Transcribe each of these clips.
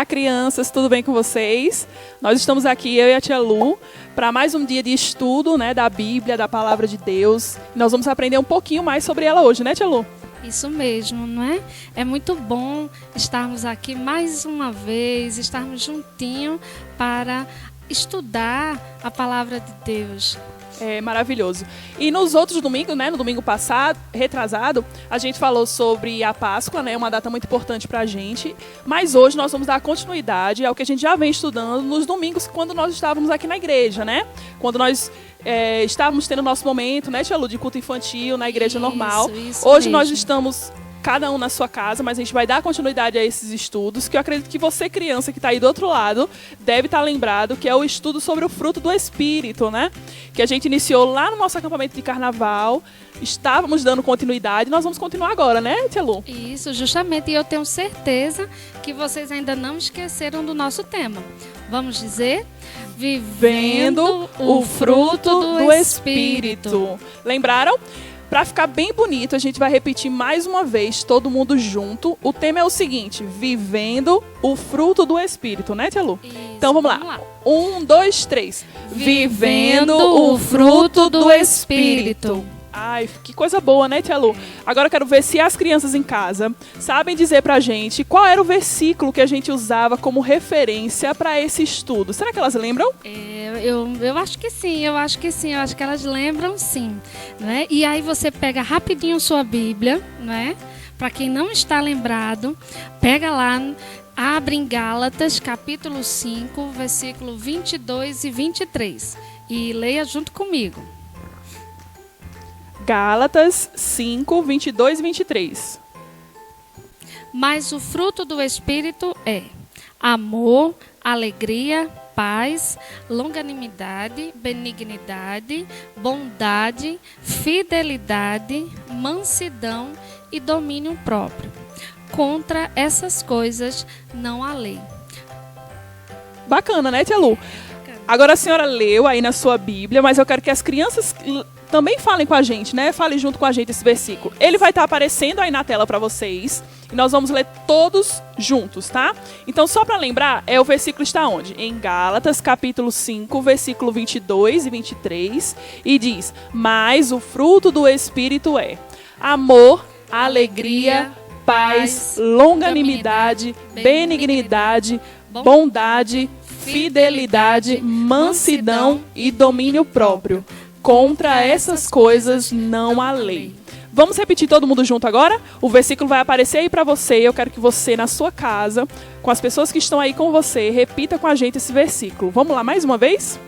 Olá, crianças, tudo bem com vocês? Nós estamos aqui, eu e a tia Lu, para mais um dia de estudo, né, da Bíblia, da Palavra de Deus. Nós vamos aprender um pouquinho mais sobre ela hoje, né, tia Lu? Isso mesmo, não é? É muito bom estarmos aqui mais uma vez, estarmos juntinho para estudar a Palavra de Deus. É maravilhoso. E nos outros domingos, né, no domingo passado, retrasado, a gente falou sobre a Páscoa, né, uma data muito importante para a gente. Mas hoje nós vamos dar continuidade ao que a gente já vem estudando nos domingos, quando nós estávamos aqui na igreja, né? Quando nós estávamos tendo nosso momento, né, tia Lu, de culto infantil na igreja normal. Isso Hoje mesmo. nós estamos cada um na sua casa, mas a gente vai dar continuidade a esses estudos, que eu acredito que você, criança que está aí do outro lado, deve estar lembrado, que é o estudo sobre o fruto do Espírito, né? Que a gente iniciou lá no nosso acampamento de carnaval, estávamos dando continuidade, nós vamos continuar agora, né, tia Lu? Isso, justamente, e eu tenho certeza que vocês ainda não esqueceram do nosso tema. Vamos dizer? Vivendo o fruto do Espírito. Lembraram? Para ficar bem bonito, a gente vai repetir mais uma vez, todo mundo junto. O tema é o seguinte: vivendo o fruto do Espírito, né, tia Lu? Isso, então vamos lá. 1, 2, 3. Vivendo o fruto do Espírito. Ai, que coisa boa, né, tia Lu? Agora eu quero ver se as crianças em casa sabem dizer pra gente qual era o versículo que a gente usava como referência para esse estudo. Será que elas lembram? Eu acho que sim, eu acho que elas lembram sim, né? E aí você pega rapidinho sua Bíblia, né? Para quem não está lembrado, pega lá, abre em Gálatas, capítulo 5, versículo 22 e 23 e leia junto comigo. Gálatas 5, 22 e 23. Mas o fruto do Espírito é amor, alegria, paz, longanimidade, benignidade, bondade, fidelidade, mansidão e domínio próprio. Contra essas coisas não há lei. Bacana, né, tia Lu? Agora a senhora leu aí na sua Bíblia, mas eu quero que as crianças também falem com a gente, né? Falem junto com a gente esse versículo. Ele vai estar aparecendo aí na tela para vocês e nós vamos ler todos juntos, tá? Então, só para lembrar, o versículo está onde? Em Gálatas, capítulo 5, versículo 22 e 23, e diz: mas o fruto do Espírito é amor, alegria, paz, longanimidade, benignidade, bondade, fidelidade, mansidão e domínio próprio. Contra essas coisas não há lei. Vamos repetir todo mundo junto agora? O versículo vai aparecer aí para você. Eu quero que você, na sua casa, com as pessoas que estão aí com você, repita com a gente esse versículo. Vamos lá mais uma vez?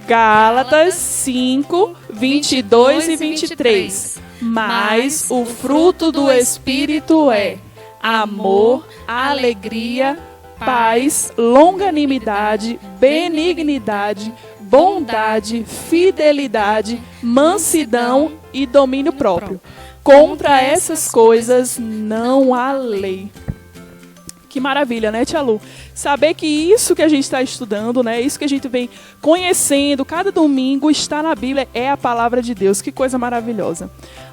Gálatas 5, 22 e 23. Mas o fruto do Espírito é amor, alegria, paz, longanimidade, benignidade, bondade, fidelidade, mansidão e domínio próprio. Contra essas coisas não há lei. Que maravilha, né, tia Lu? Saber que isso que a gente está estudando, né, isso que a gente vem conhecendo cada domingo está na Bíblia, é a palavra de Deus. Que coisa maravilhosa.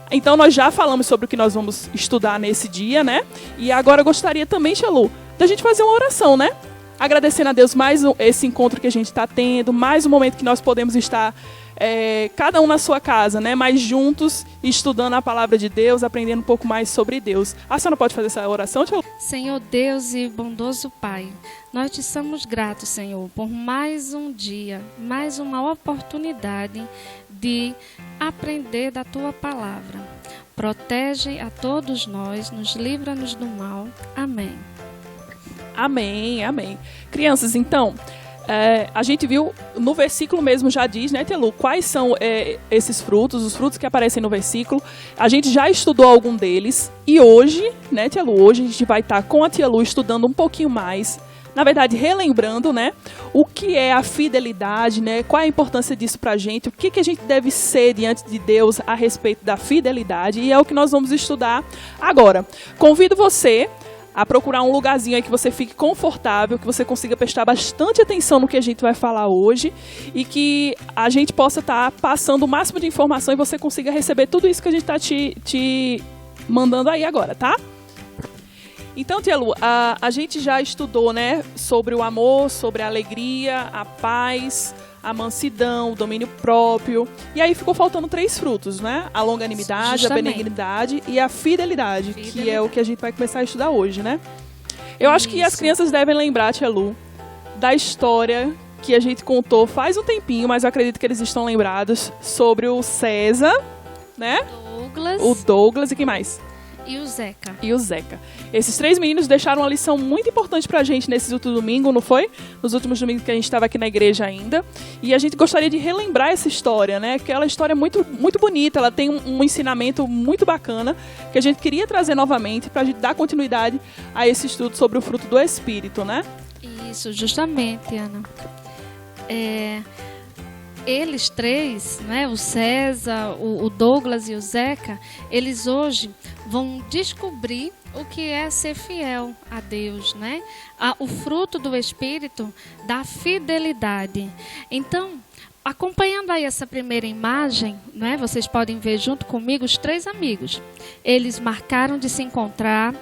Então nós já falamos sobre o que nós vamos estudar nesse dia, né? E agora eu gostaria também, tia Lu, da gente fazer uma oração, né? Agradecendo a Deus mais esse encontro que a gente está tendo, mais um momento que nós podemos estar cada um na sua casa, né? Mas juntos, estudando a palavra de Deus, aprendendo um pouco mais sobre Deus. A senhora pode fazer essa oração, tia Lu? Senhor Deus e bondoso Pai, nós te somos gratos, Senhor, por mais um dia, mais uma oportunidade de aprender da Tua palavra. Protege a todos nós, nos livra-nos do mal. Amém. Amém, amém. Crianças, então, a gente viu, no versículo mesmo já diz, né, tia Lu, quais são esses frutos, os frutos que aparecem no versículo. A gente já estudou algum deles e hoje, né, tia Lu, hoje a gente vai estar com a tia Lu estudando um pouquinho mais, na verdade, relembrando, né, o que é a fidelidade, né, qual é a importância disso pra gente, o que a gente deve ser diante de Deus a respeito da fidelidade, e é o que nós vamos estudar agora. Convido você a procurar um lugarzinho aí que você fique confortável, que você consiga prestar bastante atenção no que a gente vai falar hoje e que a gente possa estar passando o máximo de informação e você consiga receber tudo isso que a gente está te mandando aí agora, tá? Então, tia Lu, a gente já estudou, né, sobre o amor, sobre a alegria, a paz, a mansidão, o domínio próprio. E aí ficou faltando 3 frutos, né? A longanimidade, a benignidade e a fidelidade, que é o que a gente vai começar a estudar hoje, né? Eu acho que as crianças devem lembrar, tia Lu, da história que a gente contou faz um tempinho, mas eu acredito que eles estão lembrados, sobre o César, né? O Douglas e quem mais? E o Zeca. Esses 3 meninos deixaram uma lição muito importante pra gente nesses últimos domingos, não foi? Nos últimos domingos que a gente estava aqui na igreja ainda. E a gente gostaria de relembrar essa história, né? Porque ela é uma história muito, muito bonita, ela tem um ensinamento muito bacana que a gente queria trazer novamente pra gente dar continuidade a esse estudo sobre o fruto do Espírito, né? Isso, justamente, Ana. Eles 3, né, o César, o Douglas e o Zeca, eles hoje vão descobrir o que é ser fiel a Deus, né? O fruto do Espírito da fidelidade. Então, acompanhando aí essa primeira imagem, né, vocês podem ver junto comigo os 3 amigos. Eles marcaram de se encontrar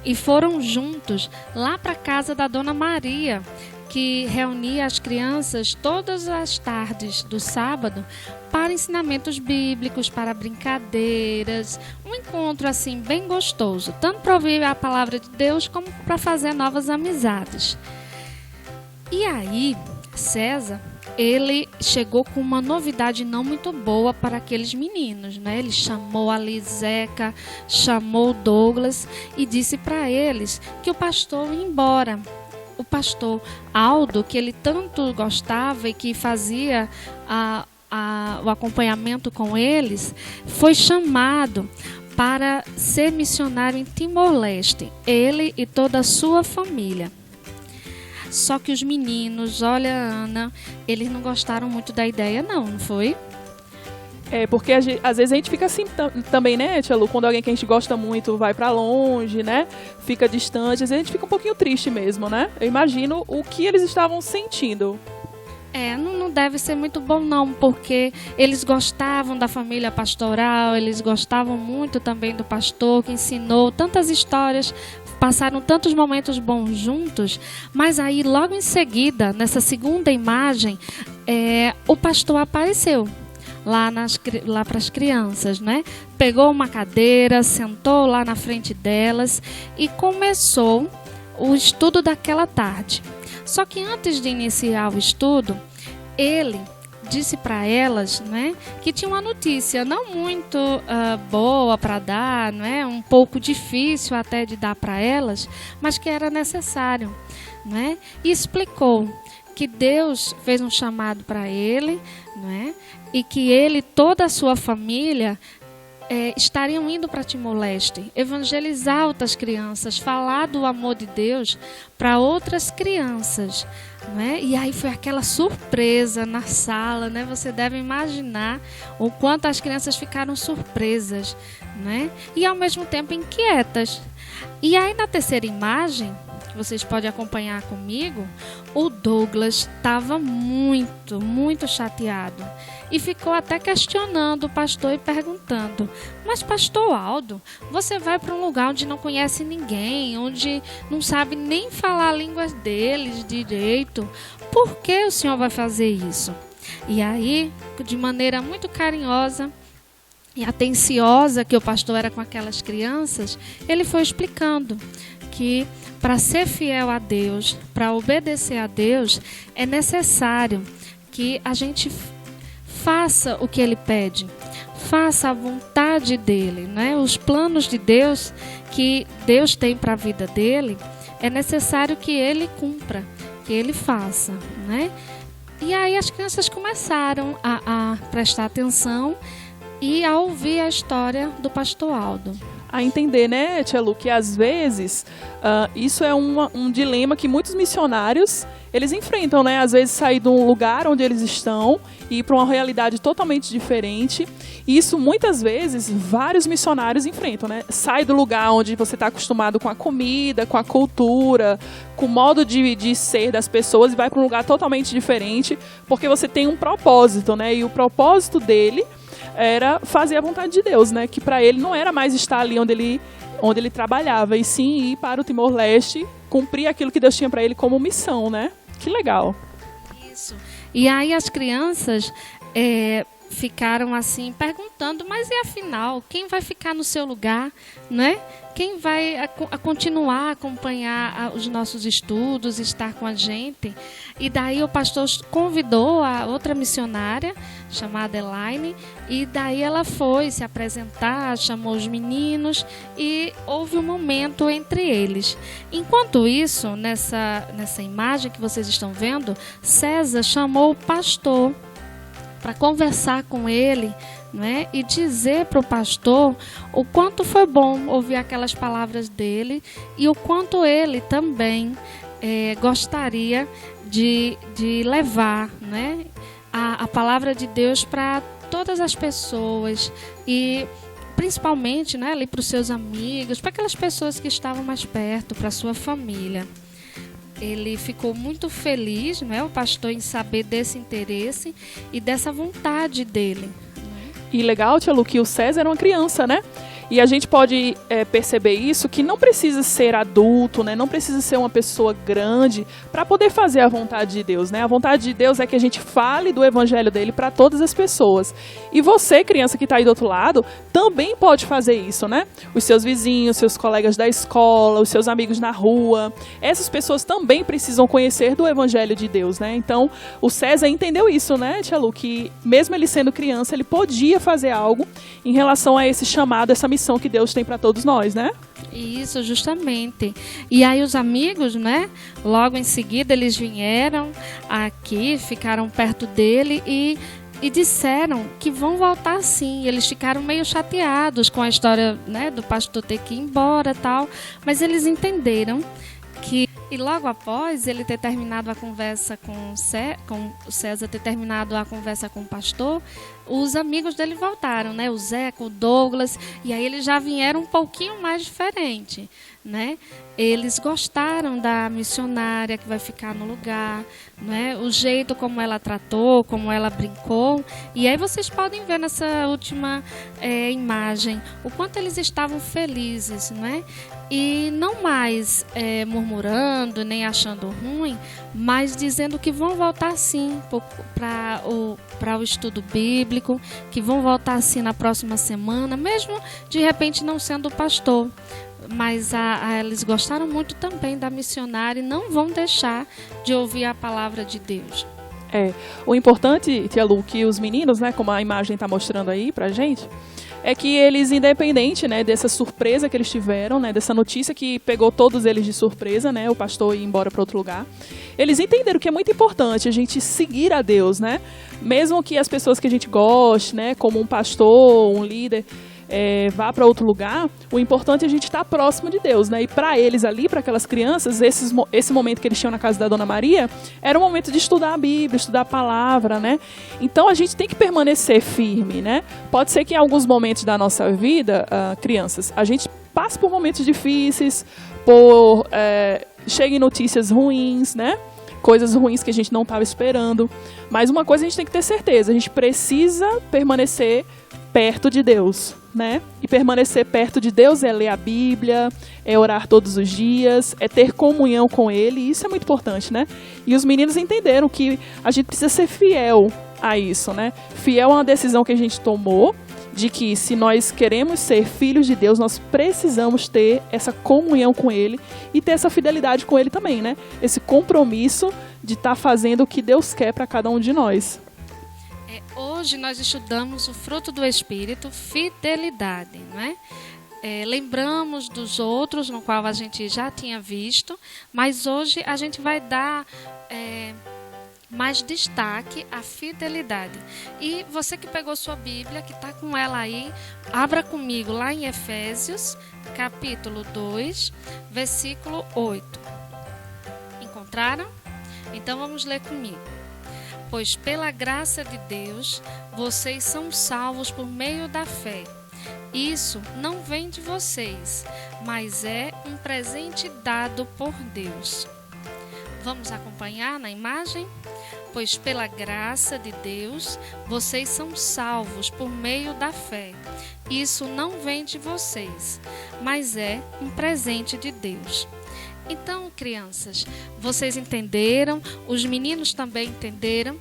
e foram juntos lá para a casa da Dona Maria, que reunia as crianças todas as tardes do sábado para ensinamentos bíblicos, para brincadeiras, um encontro assim bem gostoso, tanto para ouvir a palavra de Deus como para fazer novas amizades. E aí, César, ele chegou com uma novidade não muito boa para aqueles meninos, né? Ele chamou a Zeca, chamou o Douglas e disse para eles que o pastor ia embora. O pastor Aldo, que ele tanto gostava e que fazia o acompanhamento com eles, foi chamado para ser missionário em Timor-Leste, ele e toda a sua família. Só que os meninos, olha, Ana, eles não gostaram muito da ideia não foi? Porque às vezes a gente fica assim também, né, tia Lu? Quando alguém que a gente gosta muito vai pra longe, né? Fica distante, às vezes a gente fica um pouquinho triste mesmo, né? Eu imagino o que eles estavam sentindo. Não deve ser muito bom não, porque eles gostavam da família pastoral, eles gostavam muito também do pastor que ensinou tantas histórias, passaram tantos momentos bons juntos, mas aí logo em seguida, nessa segunda imagem, o pastor apareceu lá para as crianças, né? Pegou uma cadeira, sentou lá na frente delas e começou o estudo daquela tarde. Só que antes de iniciar o estudo, ele disse para elas, né, que tinha uma notícia não muito boa para dar, né, um pouco difícil até de dar para elas, mas que era necessário, né? E explicou que Deus fez um chamado para ele, né? E que ele e toda a sua família estariam indo para Timor-Leste, evangelizar outras crianças, falar do amor de Deus para outras crianças, né? E aí foi aquela surpresa na sala, né? Você deve imaginar o quanto as crianças ficaram surpresas, né? E ao mesmo tempo inquietas. E aí na terceira imagem, que vocês podem acompanhar comigo, o Douglas estava muito, muito chateado e ficou até questionando o pastor e perguntando: mas pastor Aldo, você vai para um lugar onde não conhece ninguém, onde não sabe nem falar a língua deles direito, por que o senhor vai fazer isso? E aí, de maneira muito carinhosa e atenciosa que o pastor era com aquelas crianças, ele foi explicando que para ser fiel a Deus, para obedecer a Deus, é necessário que a gente faça o que Ele pede, faça a vontade dEle, né? Os planos de Deus que Deus tem para a vida dEle, é necessário que Ele cumpra, que Ele faça, né? E aí as crianças começaram a prestar atenção e a ouvir a história do pastor Aldo. A entender, né, tia Lu, que às vezes isso é um dilema que muitos missionários eles enfrentam, né? Às vezes sair de um lugar onde eles estão e ir para uma realidade totalmente diferente. E isso muitas vezes vários missionários enfrentam, né? Sai do lugar onde você está acostumado com a comida, com a cultura, com o modo de ser das pessoas e vai para um lugar totalmente diferente porque você tem um propósito, né? E o propósito dele era fazer a vontade de Deus, né? Que para ele não era mais estar ali onde ele onde ele trabalhava, e sim ir para o Timor-Leste, cumprir aquilo que Deus tinha para ele como missão, né? Que legal. Isso. E aí as crianças ficaram assim perguntando, mas e afinal, quem vai ficar no seu lugar, né? Quem vai continuar a acompanhar os nossos estudos, estar com a gente? E daí o pastor convidou a outra missionária, chamada Elaine, e daí ela foi se apresentar, chamou os meninos e houve um momento entre eles. Enquanto isso, nessa imagem que vocês estão vendo, César chamou o pastor para conversar com ele, né, e dizer para o pastor o quanto foi bom ouvir aquelas palavras dele e o quanto ele também gostaria de levar, né, a palavra de Deus para todas as pessoas e principalmente, né, ali para os seus amigos, para aquelas pessoas que estavam mais perto, para a sua família. Ele ficou muito feliz, né, o pastor, em saber desse interesse e dessa vontade dele. E legal, tia Lu, que o César era uma criança, né? E a gente pode perceber isso, que não precisa ser adulto, né? Não precisa ser uma pessoa grande para poder fazer a vontade de Deus, né? A vontade de Deus é que a gente fale do evangelho dele para todas as pessoas. E você, criança que está aí do outro lado, também pode fazer isso, né? Os seus vizinhos, seus colegas da escola, os seus amigos na rua, essas pessoas também precisam conhecer do evangelho de Deus, né? Então, o César entendeu isso, né, tia Lu? Que mesmo ele sendo criança, ele podia fazer algo em relação a esse chamado, essa missão que Deus tem para todos nós, né? Isso, justamente. E aí os amigos, né? Logo em seguida eles vieram aqui, ficaram perto dele e disseram que vão voltar sim. Eles ficaram meio chateados com a história, né, do pastor ter que ir embora, tal, mas eles entenderam que, e logo após ele ter terminado a conversa com o César ter terminado a conversa com o pastor, os amigos dele voltaram, né? O Zeca, o Douglas, e aí eles já vieram um pouquinho mais diferente, né? Eles gostaram da missionária que vai ficar no lugar, né? O jeito como ela tratou, como ela brincou, e aí vocês podem ver nessa última imagem o quanto eles estavam felizes, né? E não mais murmurando, nem achando ruim, mas dizendo que vão voltar sim para o estudo bíblico, que vão voltar sim na próxima semana, mesmo de repente não sendo pastor. Mas eles gostaram muito também da missionária e não vão deixar de ouvir a palavra de Deus. O importante, tia Lu, que os meninos, né, como a imagem está mostrando aí pra gente, é que eles, independente, né, dessa surpresa que eles tiveram, né, dessa notícia que pegou todos eles de surpresa, né, o pastor ir embora para outro lugar, eles entenderam que é muito importante a gente seguir a Deus, né, mesmo que as pessoas que a gente goste, né, como um pastor, um líder, vá para outro lugar, o importante é a gente estar próximo de Deus, né? E para eles ali, para aquelas crianças, esse momento que eles tinham na casa da Dona Maria, era o momento de estudar a Bíblia, estudar a palavra, né? Então a gente tem que permanecer firme, né? Pode ser que em alguns momentos da nossa vida, crianças, a gente passe por momentos difíceis, cheguem notícias ruins, né? Coisas ruins que a gente não estava esperando. Mas uma coisa a gente tem que ter certeza, a gente precisa permanecer perto de Deus, né? E permanecer perto de Deus é ler a Bíblia, é orar todos os dias, é ter comunhão com Ele, e isso é muito importante, né? E os meninos entenderam que a gente precisa ser fiel a isso, né? Fiel a uma decisão que a gente tomou, de que se nós queremos ser filhos de Deus, nós precisamos ter essa comunhão com Ele e ter essa fidelidade com Ele também, né? Esse compromisso de estar fazendo o que Deus quer para cada um de nós. Hoje nós estudamos o fruto do Espírito, fidelidade, né? Lembramos dos outros, no qual a gente já tinha visto, mas hoje a gente vai dar mais destaque à fidelidade. E você que pegou sua Bíblia, que está com ela aí, abra comigo lá em Efésios, capítulo 2, versículo 8. Encontraram? Então vamos ler comigo. Pois pela graça de Deus, vocês são salvos por meio da fé. Isso não vem de vocês, mas é um presente dado por Deus. Vamos acompanhar na imagem? Pois pela graça de Deus, vocês são salvos por meio da fé. Isso não vem de vocês, mas é um presente de Deus. Então, crianças, vocês entenderam, os meninos também entenderam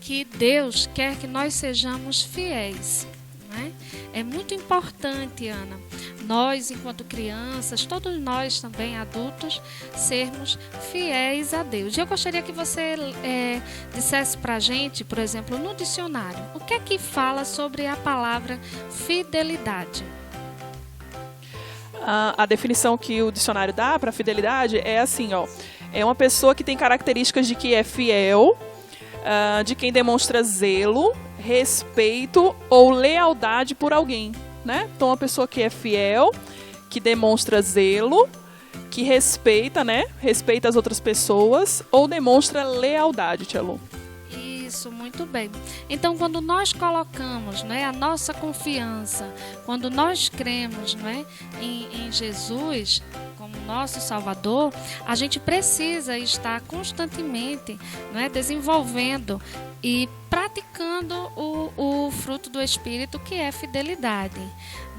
que Deus quer que nós sejamos fiéis, né? É muito importante, Ana, nós, enquanto crianças, todos nós também adultos, sermos fiéis a Deus. E eu gostaria que você dissesse para a gente, por exemplo, no dicionário, o que é que fala sobre a palavra fidelidade? A definição que o dicionário dá para fidelidade é assim, ó, é uma pessoa que tem características de que é fiel, de quem demonstra zelo, respeito ou lealdade por alguém, né? Então, uma pessoa que é fiel, que demonstra zelo, que respeita, né? Respeita as outras pessoas ou demonstra lealdade, Tia Lu. Isso, muito bem. Então, quando nós colocamos, né, a nossa confiança, quando nós cremos, né, em Jesus como nosso Salvador, a gente precisa estar constantemente, né, desenvolvendo e praticando o fruto do Espírito, que é fidelidade.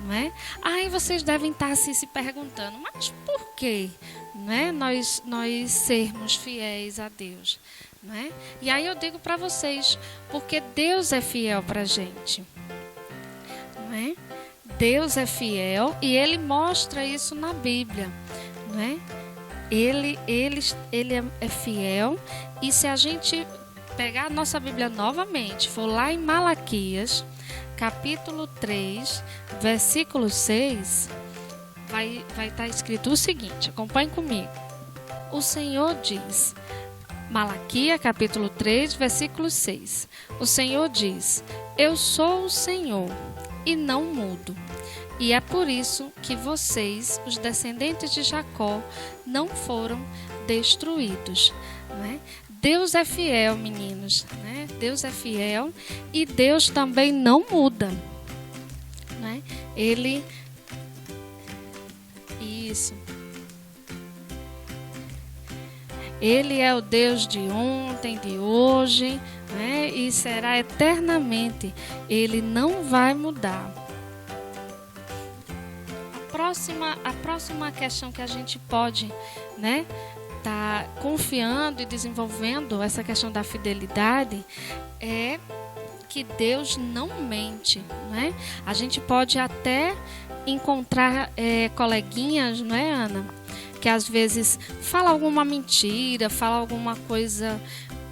Não é? Aí vocês devem estar assim, se perguntando, mas por que, né, nós sermos fiéis a Deus? Né? E aí eu digo para vocês, porque Deus é fiel para a gente. Né? Deus é fiel e Ele mostra isso na Bíblia. Né? Ele é fiel, e se a gente pegar a nossa Bíblia novamente, for lá em Malaquias, capítulo 3, versículo 6, vai estar escrito o seguinte, acompanhe comigo. O Senhor diz... Malaquias, capítulo 3, versículo 6. O Senhor diz: Eu sou o Senhor e não mudo. E é por isso que vocês, os descendentes de Jacó, não foram destruídos. Né? Deus é fiel, meninos. Né? Deus é fiel e Deus também não muda. Né? Ele é o Deus de ontem, de hoje, né? E será eternamente. Ele não vai mudar. A próxima questão que a gente pode, né, tá confiando e desenvolvendo essa questão da fidelidade é que Deus não mente, né? A gente pode até encontrar coleguinhas, não é, Ana? Que às vezes fala alguma mentira, fala alguma coisa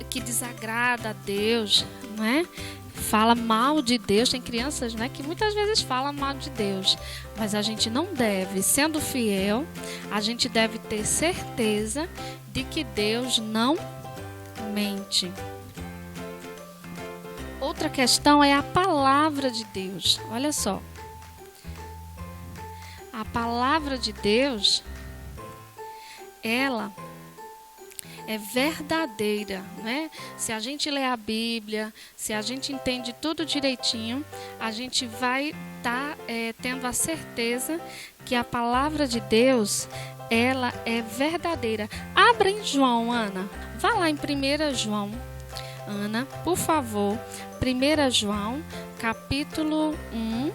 que desagrada a Deus, né? Fala mal de Deus. Tem crianças, né, que muitas vezes falam mal de Deus, mas a gente não deve, sendo fiel, a gente deve ter certeza de que Deus não mente. Outra questão é a palavra de Deus. Olha só. A palavra de Deus, ela é verdadeira, né? Se a gente lê a Bíblia, se a gente entende tudo direitinho, a gente vai estar tendo a certeza que a palavra de Deus, ela é verdadeira. Abra em João, Ana. Vá lá em 1 João. Ana, por favor. 1 João, capítulo 1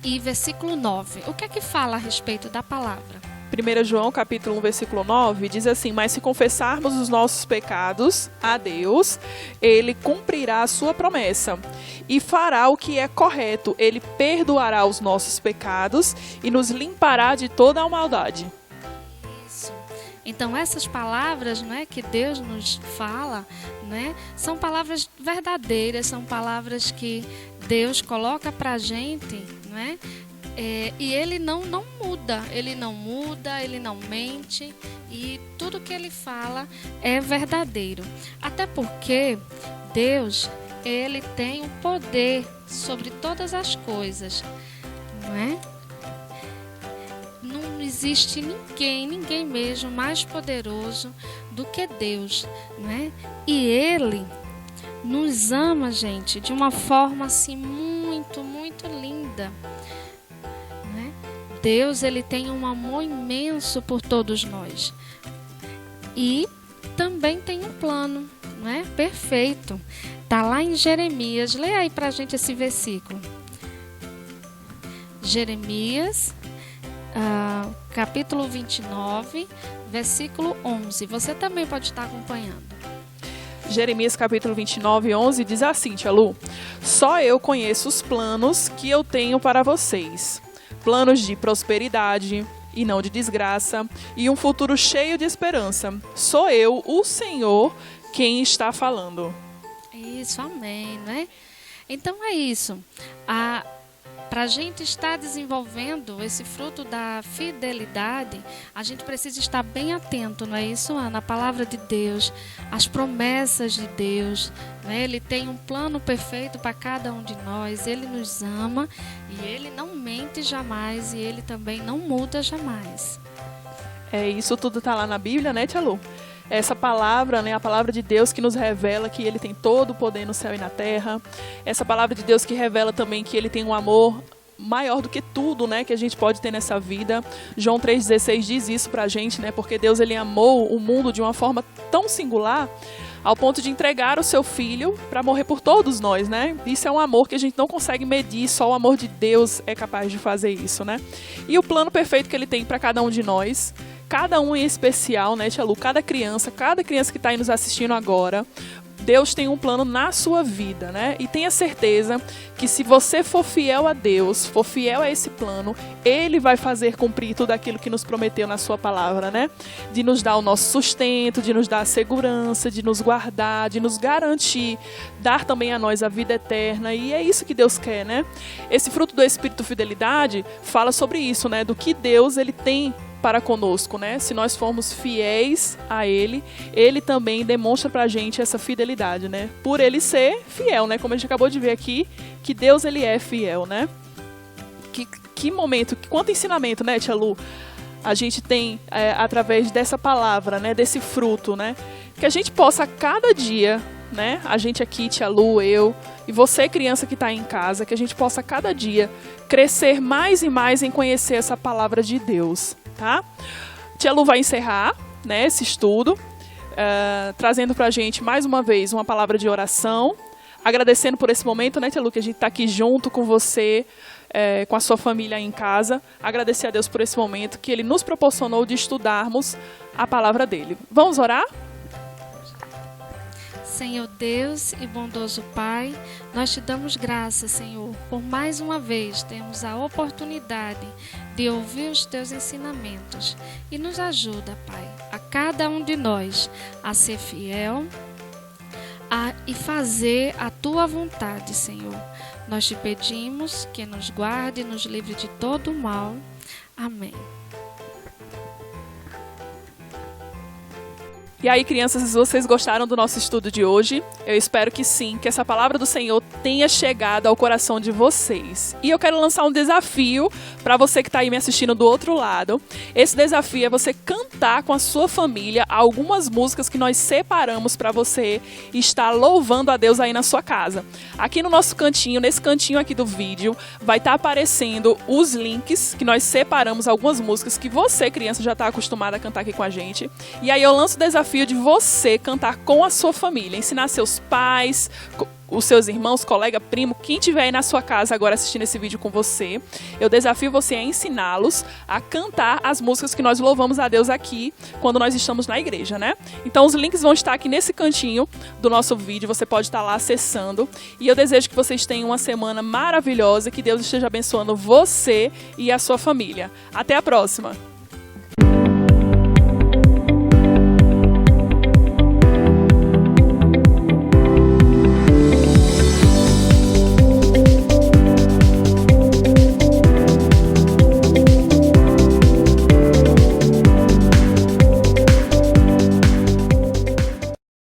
e versículo 9. O que é que fala a respeito da palavra? 1 João, capítulo 1, versículo 9, diz assim: Mas se confessarmos os nossos pecados a Deus, Ele cumprirá a sua promessa e fará o que é correto. Ele perdoará os nossos pecados e nos limpará de toda a maldade. Isso. Então, essas palavras, né, que Deus nos fala, né, são palavras verdadeiras, são palavras que Deus coloca para a gente, né? E Ele não muda, Ele não mente, e tudo que Ele fala é verdadeiro. Até porque Deus, Ele tem o poder sobre todas as coisas, não é? Não existe ninguém mesmo mais poderoso do que Deus, não é? E Ele nos ama, gente, de uma forma assim muito, muito linda. Deus, Ele tem um amor imenso por todos nós. E também tem um plano, não é? Perfeito. Está lá em Jeremias. Lê aí para a gente esse versículo. Jeremias, capítulo 29, versículo 11. Você também pode estar acompanhando. Jeremias capítulo 29, 11 diz assim, Tia Lu: só eu conheço os planos que eu tenho para vocês. Planos de prosperidade e não de desgraça, e um futuro cheio de esperança. Sou eu, o Senhor, quem está falando. Isso, amém, né? Então é isso. Para a gente estar desenvolvendo esse fruto da fidelidade, a gente precisa estar bem atento, não é isso, Ana? A palavra de Deus, as promessas de Deus, né? Ele tem um plano perfeito para cada um de nós, Ele nos ama e Ele não mente jamais e Ele também não muda jamais. Isso tudo está lá na Bíblia, né, Tia Lu? Essa palavra, né, a palavra de Deus que nos revela que Ele tem todo o poder no céu e na terra. Essa palavra de Deus que revela também que Ele tem um amor maior do que tudo, né, que a gente pode ter nessa vida. João 3,16 diz isso pra gente, né, porque Deus ele amou o mundo de uma forma tão singular ao ponto de entregar o seu filho para morrer por todos nós, né? Isso é um amor que a gente não consegue medir, só o amor de Deus é capaz de fazer isso, né? E o plano perfeito que Ele tem para cada um de nós, cada um em especial, né, Tia Lu? Cada criança que está aí nos assistindo agora, Deus tem um plano na sua vida, né? E tenha certeza que se você for fiel a Deus, for fiel a esse plano, Ele vai fazer cumprir tudo aquilo que nos prometeu na sua palavra, né? De nos dar o nosso sustento, de nos dar a segurança, de nos guardar, de nos garantir, dar também a nós a vida eterna. E é isso que Deus quer, né? Esse fruto do Espírito Fidelidade fala sobre isso, né? Do que Deus ele tem para conosco, né? Se nós formos fiéis a Ele, Ele também demonstra pra gente essa fidelidade, né? Por Ele ser fiel, né? Como a gente acabou de ver aqui, que Deus ele é fiel, né? Que momento, quanto ensinamento, né, Tia Lu? A gente tem através dessa palavra, né? Desse fruto, né? Que a gente possa a cada dia, né? A gente aqui, Tia Lu, eu e você, criança que está aí em casa, que a gente possa a cada dia crescer mais e mais em conhecer essa palavra de Deus. Tá? Tia Lu vai encerrar, né, esse estudo, trazendo pra gente mais uma vez uma palavra de oração, agradecendo por esse momento, né, Tia Lu, que a gente está aqui junto com você, com a sua família aí em casa, agradecer a Deus por esse momento que Ele nos proporcionou de estudarmos a palavra dEle. Vamos orar? Senhor Deus e bondoso Pai, nós te damos graças, Senhor, por mais uma vez termos a oportunidade de ouvir os teus ensinamentos. E nos ajuda, Pai, a cada um de nós a ser fiel e fazer a tua vontade, Senhor. Nós te pedimos que nos guarde e nos livre de todo o mal. Amém. E aí, crianças, vocês gostaram do nosso estudo de hoje? Eu espero que sim, que essa palavra do Senhor tenha chegado ao coração de vocês. E eu quero lançar um desafio para você que está aí me assistindo do outro lado. Esse desafio é você cantar com a sua família algumas músicas que nós separamos para você estar louvando a Deus aí na sua casa. Aqui no nosso cantinho, nesse cantinho aqui do vídeo, vai estar aparecendo os links que nós separamos algumas músicas que você, criança, já está acostumada a cantar aqui com a gente. E aí eu lanço o desafio de você cantar com a sua família, ensinar seus pais, os seus irmãos, colega, primo, quem estiver aí na sua casa agora assistindo esse vídeo com você. Eu desafio você a ensiná-los a cantar as músicas que nós louvamos a Deus aqui quando nós estamos na igreja, né? Então os links vão estar aqui nesse cantinho do nosso vídeo, você pode estar lá acessando. E eu desejo que vocês tenham uma semana maravilhosa, que Deus esteja abençoando você e a sua família. Até a próxima!